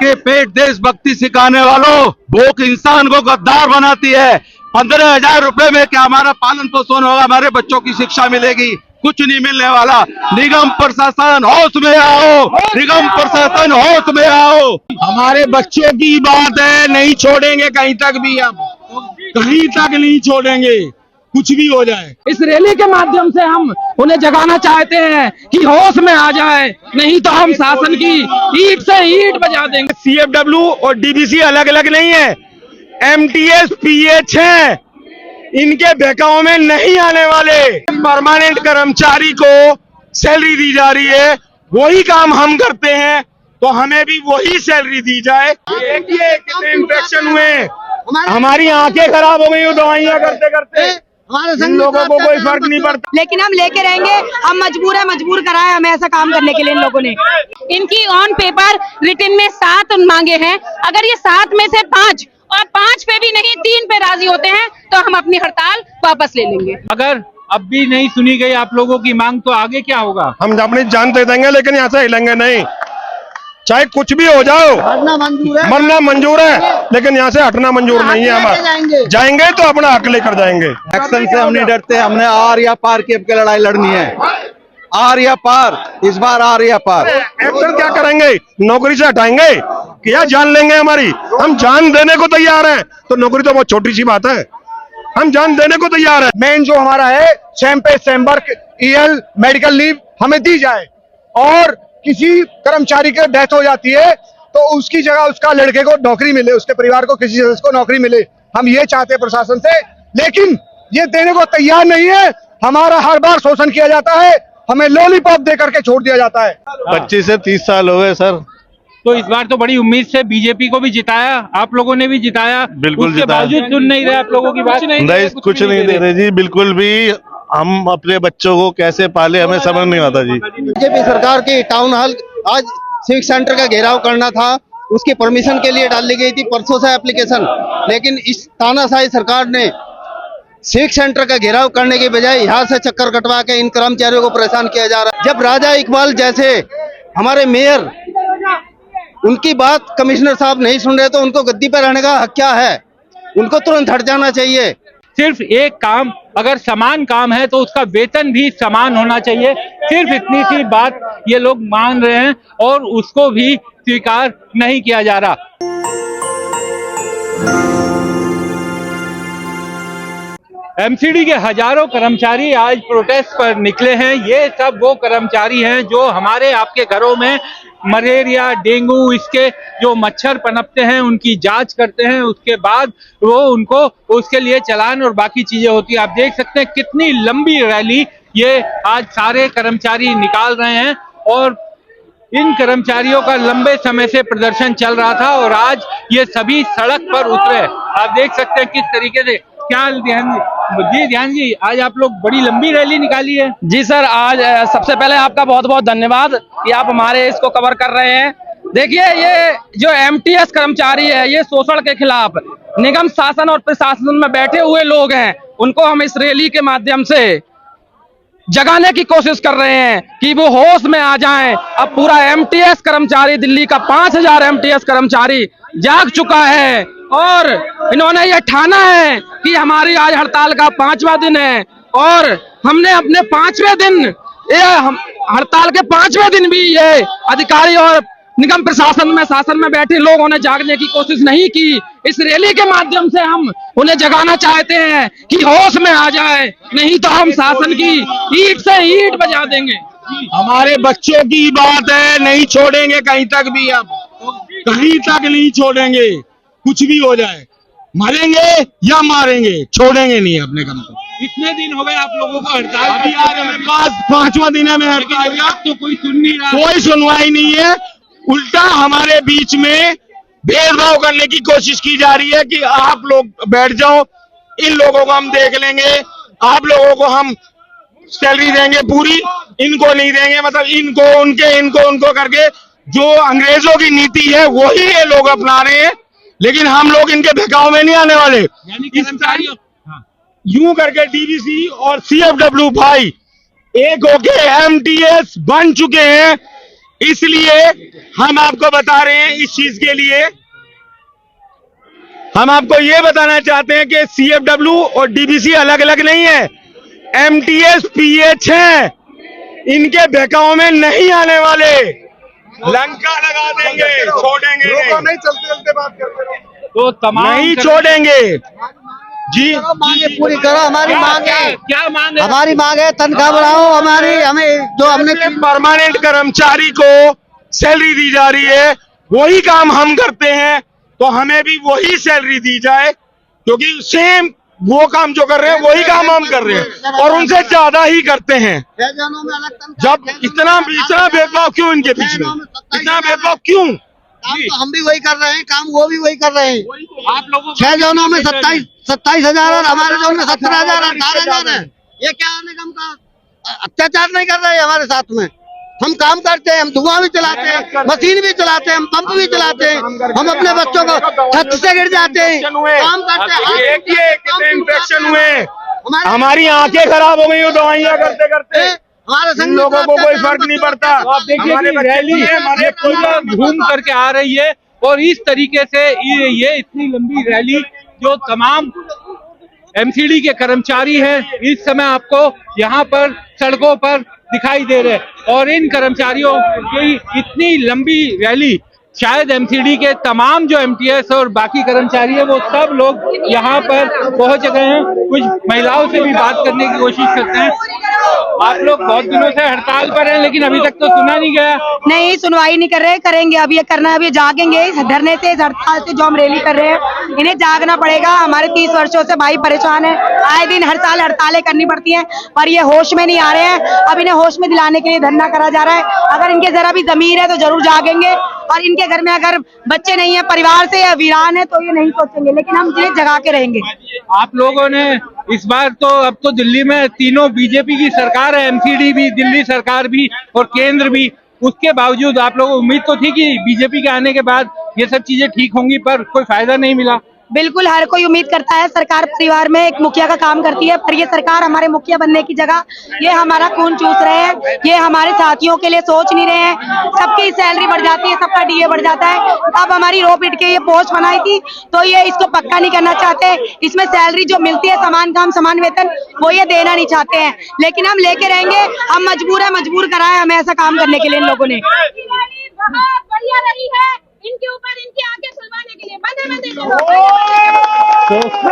के पेट देशभक्ति सिखाने वालों, भूख इंसान को गद्दार बनाती है। 15,000 रुपए में क्या हमारा पालन पोषण होगा, हमारे बच्चों की शिक्षा मिलेगी? कुछ नहीं मिलने वाला। निगम प्रशासन होश में आओ, निगम प्रशासन होश में आओ। हमारे बच्चों की बात है, नहीं छोड़ेंगे कहीं तक भी, अब कहीं तक नहीं छोड़ेंगे, कुछ भी हो जाए। इस रैली के माध्यम से हम उन्हें जगाना चाहते हैं कि होश में आ जाए, नहीं तो हम शासन की ईंट से ईंट बजा देंगे। CFW और DBC अलग अलग नहीं है, MTS PH है, इनके बहकाव में नहीं आने वाले। परमानेंट कर्मचारी को सैलरी दी जा रही है, वही काम हम करते हैं तो हमें भी वही सैलरी दी जाए। देखिए कितने इन्फेक्शन हुए, हमारी आंखें खराब हो गई दवाइयां करते करते, इन लोगों को कोई फर्क नहीं पड़ता। लेकिन हम लेके रहेंगे, हम मजबूर कराए हमें ऐसा काम करने के लिए इन लोगों ने। इनकी ऑन पेपर रिटन में 7 मांगे हैं, अगर ये 7 में से 5 और 5 पे भी नहीं 3 पे राजी होते हैं तो हम अपनी हड़ताल वापस ले लेंगे। अगर अब भी नहीं सुनी गई आप लोगों की मांग तो आगे क्या होगा? हम अपनी जान दे देंगे, लेकिन यहाँ से हिलेंगे नहीं, चाहे कुछ भी हो जाओ। मरना मंजूर है, लेकिन यहाँ से हटना मंजूर नहीं है। हमारा जाएंगे तो अपना हक लेकर जाएंगे। एक्शन से हम नहीं डरते, हमने आर या पार की अब लड़ाई लड़नी है। आर या पार, इस बार आर या पार। एक्शन क्या करेंगे? नौकरी से हटाएंगे कि या जान लेंगे हमारी? हम जान देने को तैयार हैं, तो नौकरी तो बहुत छोटी सी बात है, हम जान देने को तैयार है। मेन जो हमारा है चैम्बर EL मेडिकल लीव हमें दी जाए, और किसी कर्मचारी की डेथ हो जाती है तो उसकी जगह उसका लड़के को नौकरी मिले, उसके परिवार को किसी सदस्य को नौकरी मिले। हम ये चाहते हैं प्रशासन से, लेकिन ये देने को तैयार नहीं है। हमारा हर बार शोषण किया जाता है, हमें लॉलीपॉप दे करके छोड़ दिया जाता है। 25 से 30 साल हो गए सर। तो इस बार तो बड़ी उम्मीद से बीजेपी को भी जिताया, आप लोगों ने भी जिताया, बिल्कुल उसके जिताया। बावजूद सुन नहीं रहे आप लोगों की बात। नहीं, कुछ नहीं दे रहे जी, बिल्कुल भी। हम अपने बच्चों को कैसे पाले हमें समझ नहीं आता जी। बीजेपी सरकार की टाउन हॉल आज सिविक सेंटर का घेराव करना था, उसकी परमिशन के लिए डाली गई थी परसों से एप्लीकेशन, लेकिन इस तानाशाही सरकार ने सिविक सेंटर का घेराव करने के बजाय यहाँ से चक्कर कटवा के इन कर्मचारियों को परेशान किया जा रहा है। जब राजा इकबाल जैसे हमारे मेयर, उनकी बात कमिश्नर साहब नहीं सुन रहे तो उनको गद्दी पर रहने का हक क्या है? उनको तुरंत हट जाना चाहिए। सिर्फ एक काम, अगर समान काम है तो उसका वेतन भी समान होना चाहिए। सिर्फ इतनी सी बात ये लोग मान रहे हैं और उसको भी स्वीकार नहीं किया जा रहा। MCD के हजारों कर्मचारी आज प्रोटेस्ट पर निकले हैं। ये सब वो कर्मचारी हैं जो हमारे आपके घरों में मलेरिया, डेंगू, इसके जो मच्छर पनपते हैं उनकी जांच करते हैं, उसके बाद वो उनको उसके लिए चालान और बाकी चीजें होती है। आप देख सकते हैं कितनी लंबी रैली ये आज सारे कर्मचारी निकाल रहे हैं, और इन कर्मचारियों का लंबे समय से प्रदर्शन चल रहा था और आज ये सभी सड़क पर उतरे। आप देख सकते हैं किस तरीके से। क्या ध्यान जी, आज आप लोग बड़ी लंबी रैली निकाली है। जी सर, आज सबसे पहले आपका बहुत बहुत धन्यवाद कि आप हमारे इसको कवर कर रहे हैं। देखिए, ये जो MTS कर्मचारी है, ये शोषण के खिलाफ निगम शासन और प्रशासन में बैठे हुए लोग हैं, उनको हम इस रैली के माध्यम से जगाने की कोशिश कर रहे हैं कि वो होश में आ जाएं। अब पूरा MTS कर्मचारी, दिल्ली का 5000 MTS कर्मचारी जाग चुका है और इन्होंने ये ठाना है कि हमारी आज हड़ताल का 5वां दिन है, और हमने अपने 5वें दिन, हड़ताल के 5वें दिन भी ये अधिकारी और निगम प्रशासन में, शासन में बैठे लोगों ने जागने की कोशिश नहीं की। इस रैली के माध्यम से हम उन्हें जगाना चाहते हैं कि होश में आ जाए, नहीं तो हम शासन की ईंट से ईंट बजा देंगे। हमारे बच्चों की बात है, नहीं छोड़ेंगे कहीं तक भी, अब कहीं तक नहीं छोड़ेंगे, कुछ भी हो जाए। मरेंगे या मारेंगे, छोड़ेंगे नहीं अपने काम को। इतने दिन हो गए आप लोगों को हड़ताल, अभी आज हमें 5वां दिन है में हड़ताल का, तो कोई सुन नहीं रहा, कोई सुनवाई नहीं है। उल्टा हमारे बीच में भेदभाव करने की कोशिश की जा रही है कि आप लोग बैठ जाओ, इन लोगों को हम देख लेंगे, आप लोगों को हम सैलरी देंगे पूरी, इनको नहीं देंगे। मतलब इनको उनके, इनको उनको करके जो अंग्रेजों की नीति है वही ये लोग अपना रहे हैं, लेकिन हम लोग इनके बहकाव में नहीं आने वाले। यूं करके DBC और CFW भाई एक होके MTS बन चुके हैं, इसलिए हम आपको बता रहे हैं, इस चीज के लिए हम आपको ये बताना चाहते हैं कि सीएफडब्ल्यू और डीबीसी अलग अलग नहीं है, एमटीएस पीएच हैं, इनके बहकाव में नहीं आने वाले, लंका लगा देंगे, छोड़ेंगे नहीं, चलते बात करते तो तमाम नहीं छोड़ेंगे जी। मांगे पूरी करो, हमारी मांग है, क्या मांग है? हमारी मांग है, तनख्वाह बढ़ाओ हमारी, हमें जो हमने परमानेंट कर्मचारी को सैलरी दी जा रही है, वही काम हम करते हैं तो हमें भी वही सैलरी दी जाए, क्योंकि सेम वो काम जो कर रहे हैं वही काम हम कर रहे हैं और उनसे ज्यादा ही करते हैं। जब इतना भेदभाव क्यों इनके बीच में, इतना भेदभाव क्यों? काम तो हम भी वही कर रहे हैं, काम वो भी वही कर रहे हैं। आप लोगों 6 जोनों में 27,000 और हमारे जोन में 17,000 18,000 है। ये क्या निगम का अत्याचार नहीं कर रहे हैं हमारे साथ में? हम काम करते हैं, हम धुआं भी चलाते हैं, मशीन भी चलाते हैं, हम पंप भी चलाते हैं, हम अपने बच्चों को छत से गिर जाते हैं, काम करते हैं, कितने इन्फेक्शन हुए, हमारी आंखें खराब हो गई दवाइयाँ करते करते, हमारे इन लोगों को कोई फर्क नहीं पड़ता। आप देखिए हमारे कि बच्चे रैली भी हैं, हमारे ये पूरा घूम करके आ रही है और इस तरीके से ये इतनी लंबी रैली जो तमाम एमसीडी के कर्मचारी हैं इस समय आपको यहाँ पर सड़कों पर दिखाई दे रहे हैं और इन कर्मचारियों की इतनी लंबी रैली शायद एमसीडी के तमाम जो एमटीएस और बाकी कर्मचारी है वो सब लोग यहाँ पर पहुंच गए हैं। कुछ महिलाओं से भी बात करने की कोशिश करते हैं। आप लोग बहुत दिनों से हड़ताल पर हैं लेकिन अभी तक तो सुना नहीं गया। नहीं, सुनवाई नहीं कर रहे, करेंगे अब, ये करना है, अब ये जागेंगे इस धरने से, इस हड़ताल से जो हम रैली कर रहे हैं, इन्हें जागना पड़ेगा। हमारे 30 वर्षों से भाई परेशान है, आए दिन हर साल हड़तालें करनी पड़ती हैं पर ये होश में नहीं आ रहे हैं। अब इन्हें होश में दिलाने के लिए धरना करा जा रहा है। अगर इनके जरा भी जमीर है तो जरूर जागेंगे और इनके घर में अगर बच्चे नहीं है, परिवार से या वीरान है तो ये नहीं सोचेंगे, लेकिन हम इन्हें जगा के रहेंगे। आप लोगों ने इस बार तो अब तो दिल्ली में तीनों बीजेपी की सरकार है, एमसीडी भी, दिल्ली सरकार भी और केंद्र भी, उसके बावजूद आप लोगों को उम्मीद तो थी कि बीजेपी के आने के बाद ये सब चीजें ठीक होंगी पर कोई फायदा नहीं मिला। बिल्कुल हर कोई उम्मीद करता है, सरकार परिवार में एक मुखिया का काम करती है, पर ये सरकार हमारे मुखिया बनने की जगह ये हमारा खून चूस रहे हैं, ये हमारे साथियों के लिए सोच नहीं रहे हैं। सबकी सैलरी बढ़ जाती है, सबका डीए बढ़ जाता है। अब हमारी रो पीट के ये पोस्ट बनाई थी तो ये इसको पक्का नहीं करना चाहते, इसमें सैलरी जो मिलती है समान काम समान वेतन वो ये देना नहीं चाहते हैं, लेकिन हम लेके रहेंगे। हम मजबूर है, मजबूर कराए हमें ऐसा काम करने के लिए इन लोगों ने। बहुत बढ़िया रही है, इनके ऊपर इनकी आंखें खुलवाने के लिए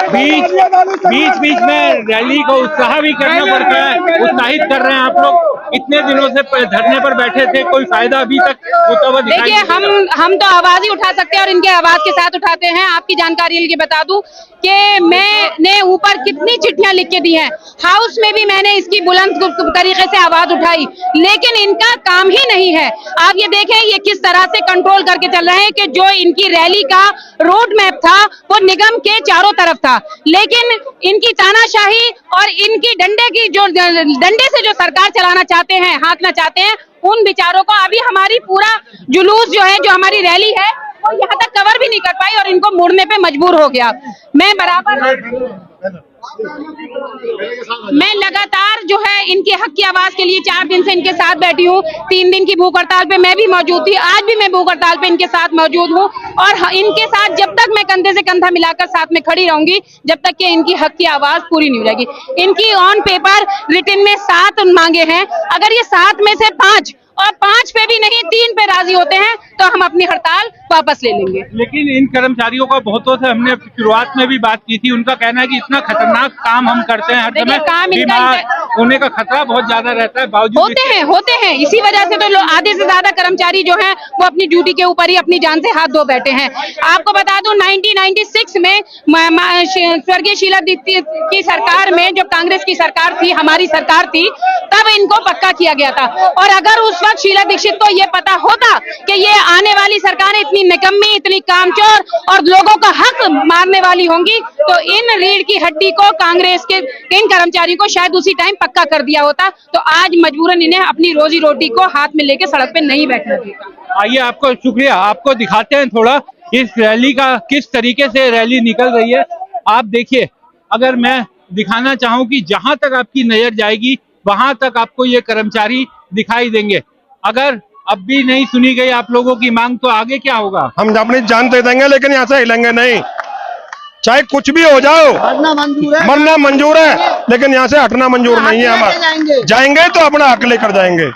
बीच बीच में रैली को उत्साह भी करना पड़ता है, उत्साहित कर रहे हैं आप लोग। इतने दिनों से धरने पर बैठे थे, कोई फायदा अभी तक होता हुआ दिखाई नहीं दे रहा। हम तो आवाज ही उठा सकते हैं और इनके आवाज के साथ उठाते हैं। आपकी जानकारी के लिए बता दूं कि मैंने ऊपर कितनी चिट्ठियां लिख के दी हैं, हाउस में भी मैंने इसकी बुलंद तरीके से आवाज उठाई, लेकिन इनका काम ही नहीं है। आप ये देखें ये किस तरह से कंट्रोल करके चल रहे हैं कि जो इनकी रैली का रोड मैप था वो निगम के चारों तरफ था, लेकिन इनकी तानाशाही और इनकी डंडे से जो सरकार चलाना चाहते हैं, हांकना चाहते हैं, उन विचारों को अभी हमारी पूरा जुलूस जो है, जो हमारी रैली है वो यहाँ तक कवर भी नहीं कर पाई और इनको मुड़ने पे मजबूर हो गया। मैं लगातार जो है इनके हक की आवाज के लिए 4 दिन से इनके साथ बैठी हूँ। 3 दिन की भूख हड़ताल पे मैं भी मौजूद थी, आज भी मैं भूख हड़ताल पे इनके साथ मौजूद हूँ और इनके साथ जब तक मैं कंधे से कंधा मिलाकर साथ में खड़ी रहूंगी जब तक कि इनकी हक की आवाज पूरी नहीं हो जाएगी। इनकी ऑन पेपर रिटन में 7 मांगे हैं, अगर ये 7 में से 5 और 5 पे भी नहीं 3 पे राजी होते हैं तो हम अपनी हड़ताल वापस ले लेंगे। लेकिन इन कर्मचारियों का बहुतों से हमने शुरुआत में भी बात की थी, उनका कहना है कि इतना खतरनाक काम हम करते हैं, हर समय बीमार होने का खतरा बहुत ज्यादा रहता है, बावजूद होते हैं इसी वजह से तो आधे से ज्यादा कर्मचारी जो हैं वो अपनी ड्यूटी के ऊपर ही अपनी जान से हाथ धो बैठे हैं। आपको बता दूं 1996 में स्वर्गीय शीला दीक्षित की सरकार में, जो कांग्रेस की सरकार थी, हमारी सरकार थी, तब इनको पक्का किया गया था और अगर उस वक्त शीला दीक्षित को ये पता होता कि ये आने वाली सरकारें इतनी निकम्मी, इतनी कामचोर और लोगों का हक मारने वाली होंगी तो इन रीढ़ की हड्डी को कांग्रेस के इन कर्मचारियों को शायद उसी टाइम पक्का कर दिया होता, तो आज मजबूरन इन्हें अपनी रोजी रोटी को हाथ में लेके सड़क पे नहीं बैठना देता। आइए आपको शुक्रिया, आपको दिखाते हैं थोड़ा इस रैली का किस तरीके से रैली निकल रही है। आप देखिए, अगर मैं दिखाना चाहूं कि जहां तक आपकी नजर जाएगी वहां तक आपको ये कर्मचारी दिखाई देंगे। अगर अब भी नहीं सुनी गई आप लोगों की मांग, तो आगे क्या होगा? हम अपनी जान दे देंगे लेकिन यहाँ से हिलेंगे नहीं, चाहे कुछ भी हो जाओ। मरना मंजूर है लेकिन यहाँ से हटना मंजूर नहीं है। हमारा जाएंगे तो अपना हक लेकर जाएंगे।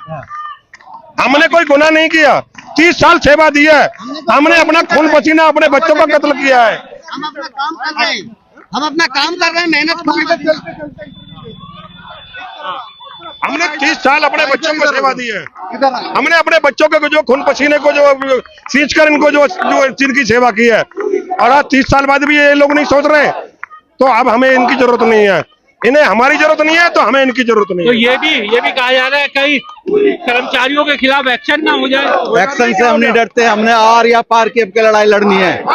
हमने कोई गुनाह नहीं किया, 30 साल सेवा दी है, हमने अपना खून पसीना अपने बच्चों का कत्ल किया है। हम अपना काम कर रहे हैं, हम अपना काम कर रहे हैं, मेहनत। हमने 30 साल अपने बच्चों को सेवा दी है, हमने अपने बच्चों को जो खून पसीने को जो सींच कर इनको जो जिनकी सेवा की है, और आज 30 साल बाद भी ये लोग नहीं सोच रहे, तो अब हमें इनकी जरूरत नहीं है। इन्हें हमारी जरूरत नहीं है तो हमें इनकी जरूरत नहीं तो है। ये भी कहा जा रहा है कहीं कर्मचारियों के खिलाफ एक्शन ना हो जाए। एक्शन से हम नहीं डरते, हमने आर या पार की अब की लड़ाई लड़नी है।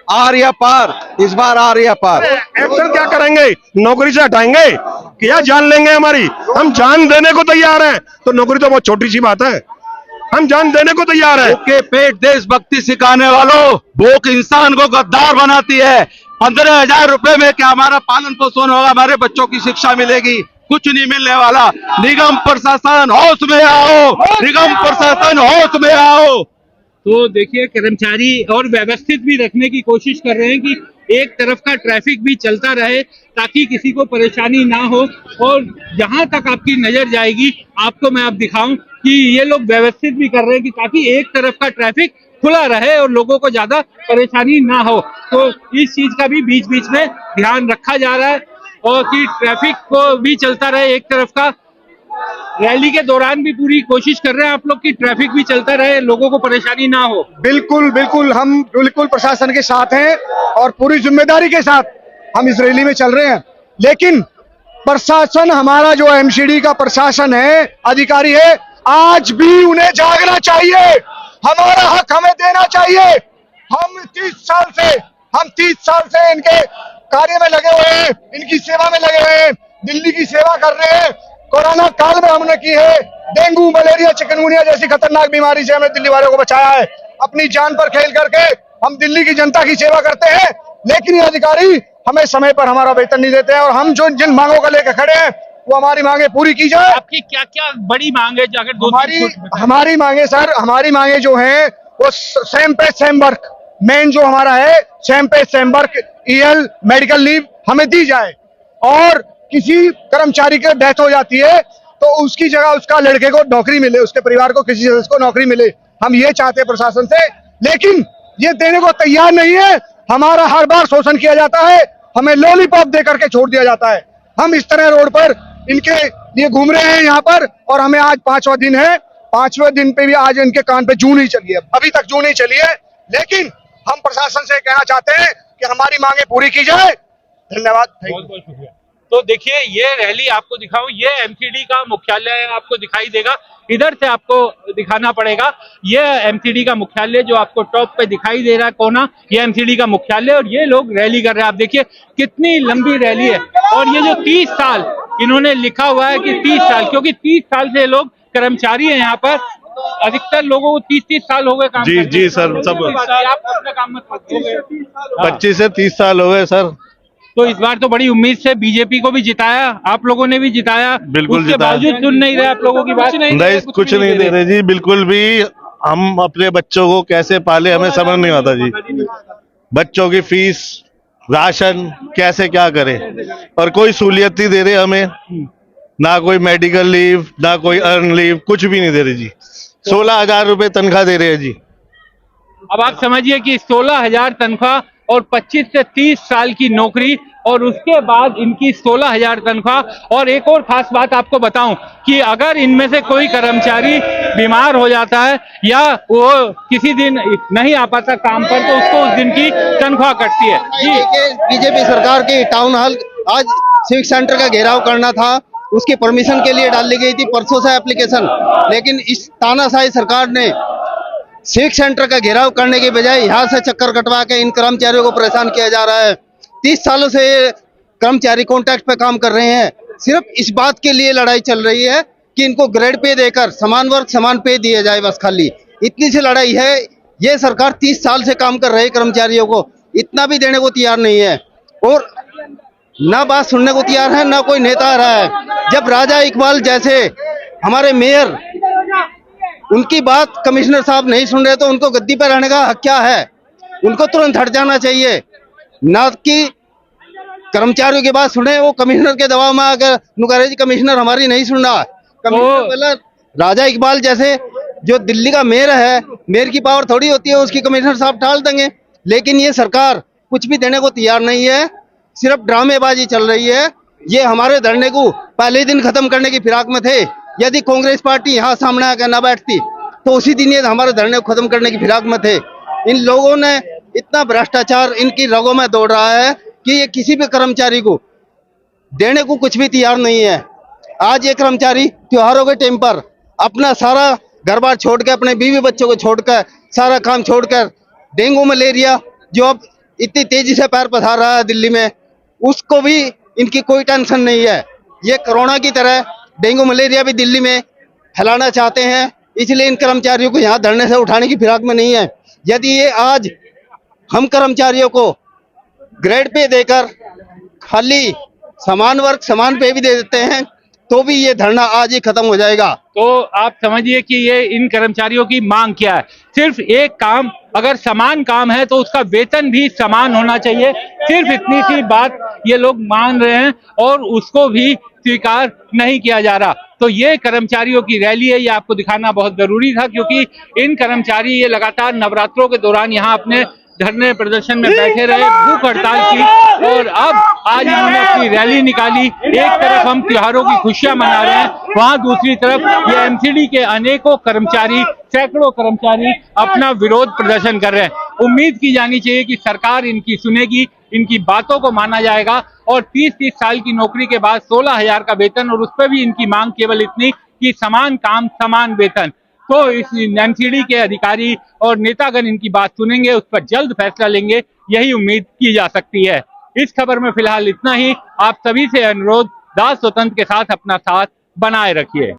आर या पार, इस बार आर या पार। एक्शन क्या करेंगे? नौकरी से हटाएंगे कि या जान लेंगे हमारी? हम जान देने को तैयार हैं, तो नौकरी तो बहुत छोटी सी बात है, हम जान देने को तैयार हैं। के पेट देशभक्ति सिखाने वालों, भूख इंसान को गद्दार बनाती है। 15,000 रुपए में क्या हमारा पालन पोषण होगा, हमारे बच्चों की शिक्षा मिलेगी? कुछ नहीं मिलने वाला। निगम प्रशासन होश में आओ, निगम प्रशासन होश में आओ। तो देखिए, कर्मचारी और व्यवस्थित भी रखने की कोशिश कर रहे हैं कि एक तरफ का ट्रैफिक भी चलता रहे ताकि किसी को परेशानी ना हो, और जहां तक आपकी नजर जाएगी आपको मैं अब दिखाऊं कि ये लोग व्यवस्थित भी कर रहे हैं कि ताकि एक तरफ का ट्रैफिक खुला रहे और लोगों को ज्यादा परेशानी ना हो। तो इस चीज का भी बीच बीच में ध्यान रखा जा रहा है और कि ट्रैफिक को भी चलता रहे एक तरफ का। रैली के दौरान भी पूरी कोशिश कर रहे हैं आप लोग कि ट्रैफिक भी चलता रहे, लोगों को परेशानी ना हो। बिल्कुल बिल्कुल, हम बिल्कुल प्रशासन के साथ हैं और पूरी जिम्मेदारी के साथ हम इस रैली में चल रहे हैं। लेकिन प्रशासन, हमारा जो एमसीडी का प्रशासन है, अधिकारी है, आज भी उन्हें जागना चाहिए, हमारा हक हमें देना चाहिए। हम 30 साल से इनके कार्य में लगे हुए हैं, इनकी सेवा में लगे हुए हैं, दिल्ली की सेवा कर रहे हैं। कोरोना काल में हमने की है, डेंगू, मलेरिया, चिकनगुनिया जैसी खतरनाक बीमारी से हमने दिल्ली वालों को बचाया है। अपनी जान पर खेल करके हम दिल्ली की जनता की सेवा करते हैं, लेकिन ये अधिकारी हमें समय पर हमारा वेतन नहीं देते हैं, और हम जो जिन मांगों को लेकर खड़े हैं वो हमारी मांगे पूरी की जाए। आपकी क्या क्या बड़ी मांग है? अगर हमारी मांगे सर, हमारी मांगे जो हैं वो सेम पे सेम वर्क, मेन जो हमारा है सेम पे same work, EL, medical leave हमें दी जाए, और किसी कर्मचारी की डेथ हो जाती है तो उसकी जगह उसका लड़के को नौकरी मिले, उसके परिवार को किसी सदस्य को नौकरी मिले। हम ये चाहते हैं प्रशासन से, लेकिन ये देने को तैयार नहीं है। हमारा हर बार शोषण किया जाता है, हमें लॉलीपॉप दे करके छोड़ दिया जाता है। हम इस तरह रोड पर इनके लिए घूम रहे हैं यहाँ पर, और हमें आज 5वां दिन है, 5वें दिन पे भी आज इनके कान पे जू नहीं चली है, अभी तक जू नहीं चली है। लेकिन हम प्रशासन से कहना चाहते हैं कि हमारी मांगे पूरी की जाए। धन्यवाद, बहुत बहुत शुक्रिया। तो देखिए, ये रैली आपको दिखाऊं, ये एमसीडी का मुख्यालय आपको दिखाई देगा, इधर से आपको दिखाना पड़ेगा। ये एमसीडी का मुख्यालय जो आपको टॉप पे दिखाई दे रहा है कोना, ये एमसीडी का मुख्यालय, और ये लोग रैली कर रहे हैं। आप देखिए कितनी लंबी रैली है, और ये जो 30 साल इन्होंने लिखा हुआ है कि 30 साल, क्योंकि 30 साल से लोग कर्मचारी है यहाँ पर, अधिकतर लोगों को 30 साल हो गए काम जी करते। जी सर, सब आप अपना काम मत करिए। 25 से 30 साल हो गए सर। तो इस बार तो बड़ी उम्मीद से बीजेपी को भी जिताया, आप लोगों ने भी जिताया, बिल्कुल उसके जिताया। बावजूद सुन नहीं रहे आप लोगों की बात। नहीं, कुछ नहीं दे रहे जी, बिल्कुल भी। हम अपने बच्चों को कैसे पाले हमें समझ नहीं आता जी। बच्चों की फीस, राशन कैसे क्या करें, और कोई सहूलियत नहीं दे रहे हमें, ना कोई मेडिकल लीव, ना कोई अर्न लीव, कुछ भी नहीं दे रहे जी। 16,000 रुपए तनख्वाह दे रहे हैं जी। अब आप समझिए कि 16,000 तनख्वाह और 25 से 30 साल की नौकरी, और उसके बाद इनकी 16,000 तनख्वाह। और एक और खास बात आपको बताऊं कि अगर इनमें से कोई कर्मचारी बीमार हो जाता है या वो किसी दिन नहीं आ पाता काम पर, तो उसको उस दिन की तनख्वाह कटती है जी। बीजेपी सरकार की टाउन हॉल आज सिविक सेंटर का घेराव करना था, उसकी परमिशन के लिए डाली गई थी परसों से एप्लीकेशन, लेकिन इस तानाशाही सरकार ने सिविक सेंटर का घेराव करने के बजाय यहाँ से चक्कर कटवा के इन कर्मचारियों को परेशान किया जा रहा है। 30 सालों से कर्मचारी कॉन्ट्रैक्ट पे काम कर रहे हैं, सिर्फ इस बात के लिए लड़ाई चल रही है कि इनको ग्रेड पे देकर समान वर्क समान पे दिया जाए, बस खाली इतनी सी लड़ाई है। ये सरकार 30 साल से काम कर रही है, कर्मचारियों को इतना भी देने को तैयार नहीं है, और ना बात सुनने को तैयार है, ना कोई नेता आ रहा है। जब राजा इकबाल जैसे हमारे मेयर उनकी बात कमिश्नर साहब नहीं सुन रहे तो उनको गद्दी पर रहने का हक क्या है? उनको तुरंत हट जाना चाहिए, ना कि कर्मचारियों की बात सुने। वो कमिश्नर के दबाव में आकर नुकारे जी कमिश्नर हमारी नहीं सुन रहा। कमिश्नर बोला राजा इकबाल जैसे जो दिल्ली का मेयर है, मेयर की पावर थोड़ी होती है उसकी कमिश्नर साहब टाल देंगे। लेकिन ये सरकार कुछ भी देने को तैयार नहीं है, सिर्फ ड्रामेबाजी चल रही है। ये हमारे धरने को पहले दिन खत्म करने की फिराक में थे। यदि कांग्रेस पार्टी यहाँ सामने आकर ना बैठती तो उसी दिन ये हमारे धरने को खत्म करने की फिराक में थे। इन लोगों ने इतना भ्रष्टाचार इनकी रगों में दौड़ रहा है कि ये किसी भी कर्मचारी को देने को कुछ भी तैयार नहीं है। आज ये कर्मचारी त्योहारों के टाइम पर अपना सारा घर बार छोड़ के, अपने बीवी बच्चों को छोड़कर, सारा काम छोड़कर, डेंगू मलेरिया जो अब इतनी तेजी से पैर पसार रहा है दिल्ली में, उसको भी इनकी कोई टेंशन नहीं है। ये कोरोना की तरह डेंगू मलेरिया भी दिल्ली में फैलाना चाहते हैं, इसलिए इन कर्मचारियों को यहाँ धरने से उठाने की फिराक में नहीं है। यदि ये आज हम कर्मचारियों को ग्रेड पे देकर खाली समान वर्क समान पे भी दे देते हैं तो भी ये धरना आज ही खत्म हो जाएगा। तो आप समझिए कि ये इन कर्मचारियों की मांग क्या है। सिर्फ एक काम, अगर समान काम है तो उसका वेतन भी समान होना चाहिए। सिर्फ इतनी सी बात ये लोग मान रहे हैं और उसको भी स्वीकार नहीं किया जा रहा। तो ये कर्मचारियों की रैली है, ये आपको दिखाना बहुत जरूरी था, क्योंकि इन कर्मचारी ये लगातार नवरात्रों के दौरान यहाँ अपने धरने प्रदर्शन में बैठे रहे, भूख हड़ताल की, और अब आज इन्होंने अपनी रैली निकाली। एक तरफ हम त्योहारों की खुशियां मना रहे हैं, वहां दूसरी तरफ ये एमसीडी के अनेकों कर्मचारी, सैकड़ों कर्मचारी अपना विरोध प्रदर्शन कर रहे हैं। उम्मीद की जानी चाहिए कि सरकार इनकी सुनेगी, इनकी बातों को माना जाएगा और 30-30 साल की नौकरी के बाद 16,000 का वेतन, और उस पर भी इनकी मांग केवल इतनी कि समान काम समान वेतन। तो इस एमसीडी के अधिकारी और नेतागण इनकी बात सुनेंगे, उस पर जल्द फैसला लेंगे, यही उम्मीद की जा सकती है। इस खबर में फिलहाल इतना ही। आप सभी से अनुरोध, दास स्वतंत्र के साथ अपना साथ बनाए रखिए।